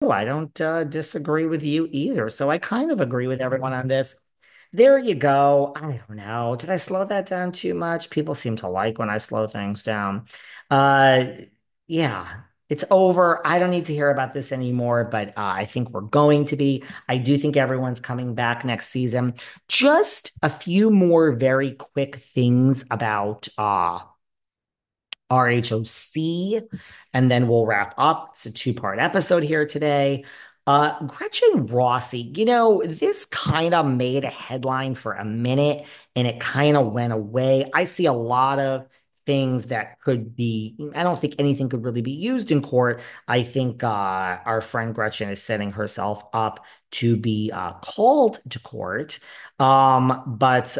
I don't disagree with you either. So I kind of agree with everyone on this. There you go. I don't know. Did I slow that down too much? People seem to like when I slow things down. Uh, yeah, it's over. I don't need to hear about this anymore, but I think we're going to be. I do think everyone's coming back next season. Just a few more very quick things about RHOC, and then we'll wrap up. It's a two-part episode here today. Gretchen Rossi, this kind of made a headline for a minute and it kind of went away. I see a lot of things that could be, I don't think anything could really be used in court. I think our friend Gretchen is setting herself up to be called to court. But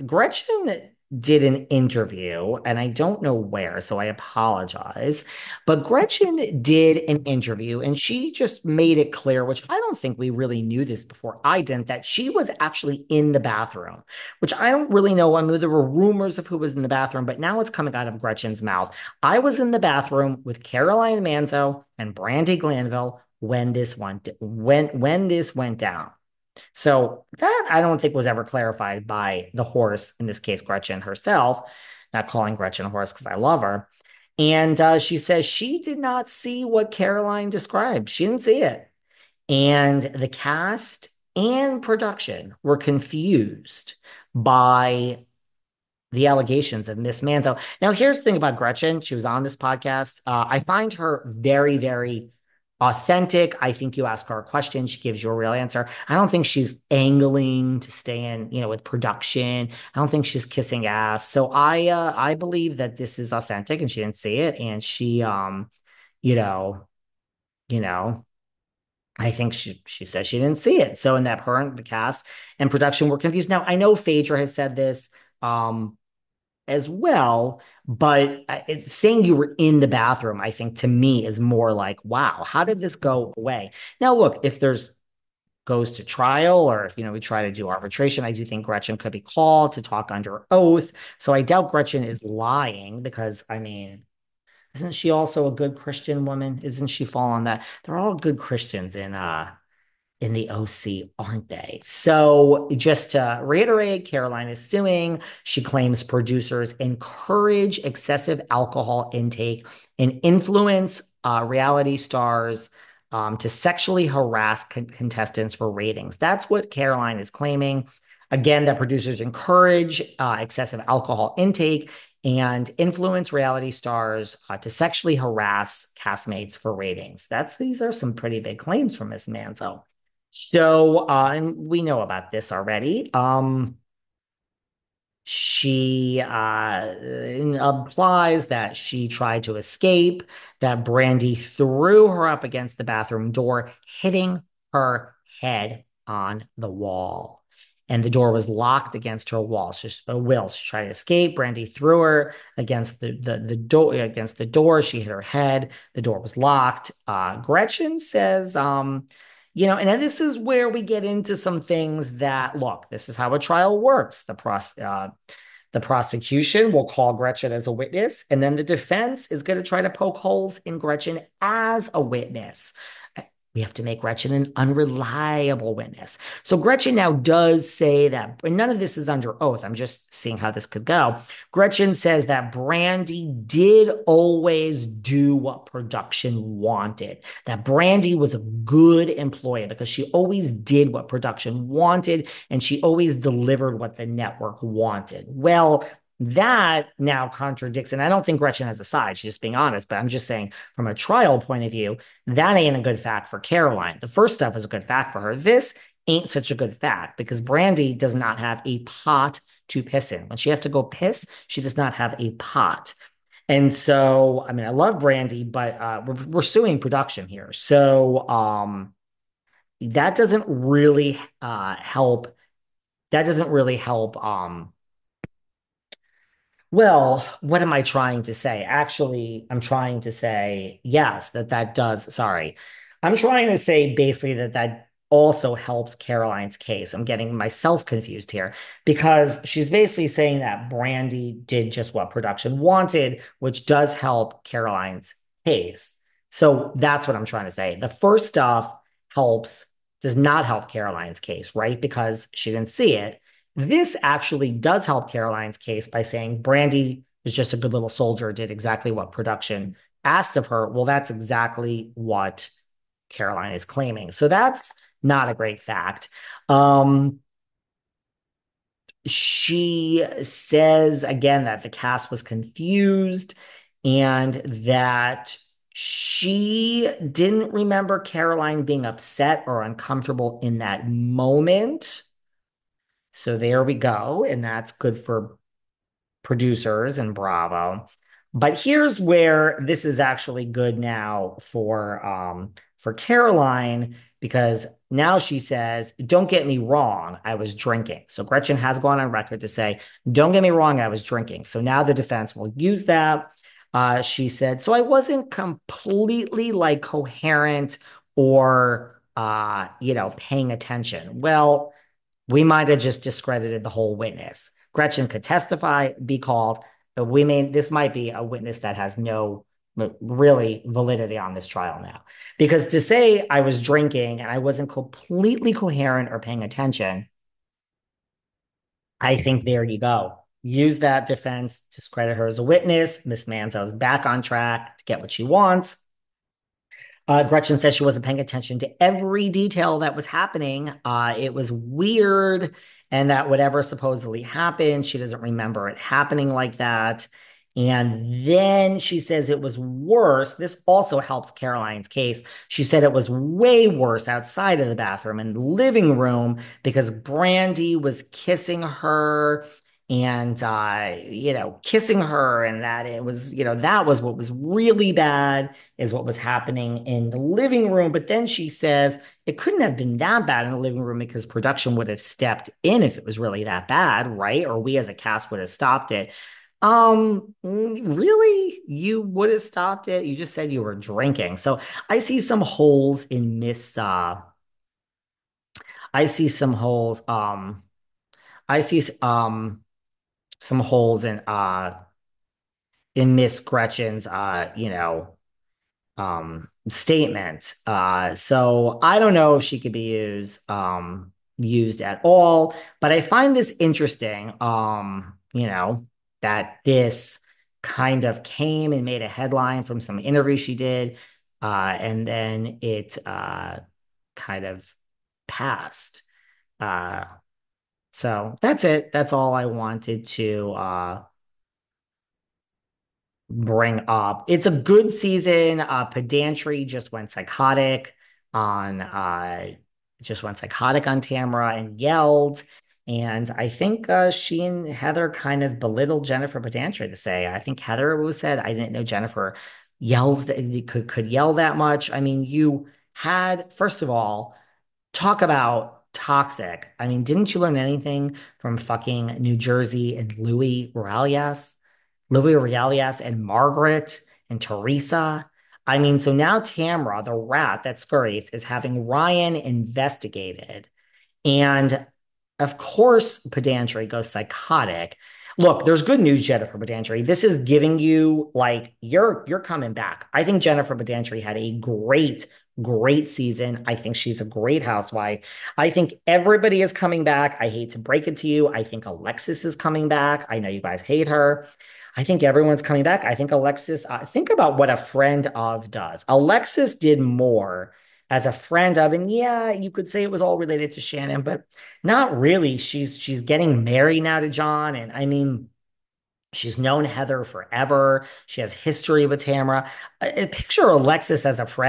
Gretchen did an interview, and I don't know where, so I apologize. But Gretchen did an interview, and she just made it clear, which I don't think we really knew this before I didn't, that she was actually in the bathroom, which I don't really know. I mean, there were rumors of who was in the bathroom, but now it's coming out of Gretchen's mouth. I was in the bathroom with Caroline Manzo and Brandi Glanville when this went down. So that I don't think was ever clarified by the horse, in this case, Gretchen herself, not calling Gretchen a horse because I love her. And she says she did not see what Caroline described. She didn't see it. And the cast and production were confused by the allegations of Miss Manzo. Now, here's the thing about Gretchen. She was on this podcast. I find her very, very authentic. I think you ask her a question, she gives you a real answer. I don't think she's angling to stay in, with production. I don't think she's kissing ass. So I believe that this is authentic and she didn't see it. And she you know, you know, I think she says she didn't see it. So in that her and the cast and production were confused. Now I know Phaedra has said this. As well. But saying you were in the bathroom, I think to me is more like, wow, how did this go away? Now, look, if there's goes to trial or if we try to do arbitration, I do think Gretchen could be called to talk under oath. So I doubt Gretchen is lying because I mean, isn't she also a good Christian woman? Isn't she fall on that? They're all good Christians in the OC, aren't they? So, just to reiterate, Caroline is suing. She claims producers encourage excessive alcohol intake and influence reality stars to sexually harass contestants for ratings. That's what Caroline is claiming. Again, that producers encourage excessive alcohol intake and influence reality stars to sexually harass castmates for ratings. These are some pretty big claims from Miss Manzo. So, and we know about this already. She implies that she tried to escape, that Brandi threw her up against the bathroom door, hitting her head on the wall. And the door was locked against her wall. She tried to escape. Brandi threw her against the door against the door. She hit her head. The door was locked. Gretchen says, and then this is where we get into some things that, look, this is how a trial works. The prosecution will call Gretchen as a witness, and then the defense is going to try to poke holes in Gretchen as a witness. We have to make Gretchen an unreliable witness. So Gretchen now does say that, and none of this is under oath. I'm just seeing how this could go. Gretchen says that Brandi did always do what production wanted, that Brandi was a good employee because she always did what production wanted and she always delivered what the network wanted. Well, that now contradicts, and I don't think Gretchen has a side. She's just being honest, but I'm just saying from a trial point of view, that ain't a good fact for Caroline. The first stuff is a good fact for her. This ain't such a good fact because Brandi does not have a pot to piss in. When she has to go piss, she does not have a pot. And so, I mean, I love Brandi, but we're suing production here. So that doesn't really help. That doesn't really help. Well, what am I trying to say? Actually, I'm trying to say, yes, that does. Sorry. I'm trying to say basically that also helps Caroline's case. I'm getting myself confused here because she's basically saying that Brandi did just what production wanted, which does help Caroline's case. So that's what I'm trying to say. The first stuff helps, does not help Caroline's case, right? Because she didn't see it. This actually does help Caroline's case by saying Brandi was just a good little soldier, did exactly what production asked of her. Well, that's exactly what Caroline is claiming. So that's not a great fact. Um, she says again that the cast was confused and that she didn't remember Caroline being upset or uncomfortable in that moment. So there we go. And that's good for producers and Bravo. But here's where this is actually good now for Caroline because now she says, "Don't get me wrong, I was drinking." So Gretchen has gone on record to say, "Don't get me wrong, I was drinking." So now the defense will use that. She said, "So I wasn't completely like coherent or paying attention." Well, we might have just discredited the whole witness. Gretchen could testify, be called. But this might be a witness that has no really validity on this trial now. Because to say I was drinking and I wasn't completely coherent or paying attention, I think there you go. Use that defense, discredit her as a witness. Miss Manzo's back on track to get what she wants. Gretchen says she wasn't paying attention to every detail that was happening. It was weird, and that whatever supposedly happened, she doesn't remember it happening like that. And then she says it was worse. This also helps Caroline's case. She said it was way worse outside of the bathroom in the living room because Brandi was kissing her and kissing her, and that it was, that was what was really bad is what was happening in the living room. But then she says it couldn't have been that bad in the living room because production would have stepped in if it was really that bad, right? Or we as a cast would have stopped it. Really? You would have stopped it? You just said you were drinking. So I see some holes in Miss I see some holes I see some holes in Miss Gretchen's statement. So I don't know if she could be used at all, but I find this interesting, that this kind of came and made a headline from some interview she did, and then it kind of passed. Uh, so that's it. That's all I wanted to bring up. It's a good season. Pedantry on just went psychotic on Tamra and yelled. And I think she and Heather kind of belittled Jennifer Pedantry to say. I think Heather was said, I didn't know Jennifer yells that could yell that much. I mean, you had, first of all, talk about toxic. I mean, didn't you learn anything from fucking New Jersey and Louis Realias and Margaret and Teresa? I mean, so now Tamra, the rat that scurries, is having Ryan investigated. And of course, Pedantry goes psychotic. Look, there's good news, Jennifer Pedantry. This is giving you like you're coming back. I think Jennifer Pedantry had a great season. I think she's a great housewife. I think everybody is coming back. I hate to break it to you. I think Alexis is coming back. I know you guys hate her. I think everyone's coming back. I think Alexis, think about what a friend of does. Alexis did more as a friend of, and yeah, you could say it was all related to Shannon, but not really. She's getting married now to John, and I mean, she's known Heather forever. She has history with Tamra. Picture Alexis as a friend.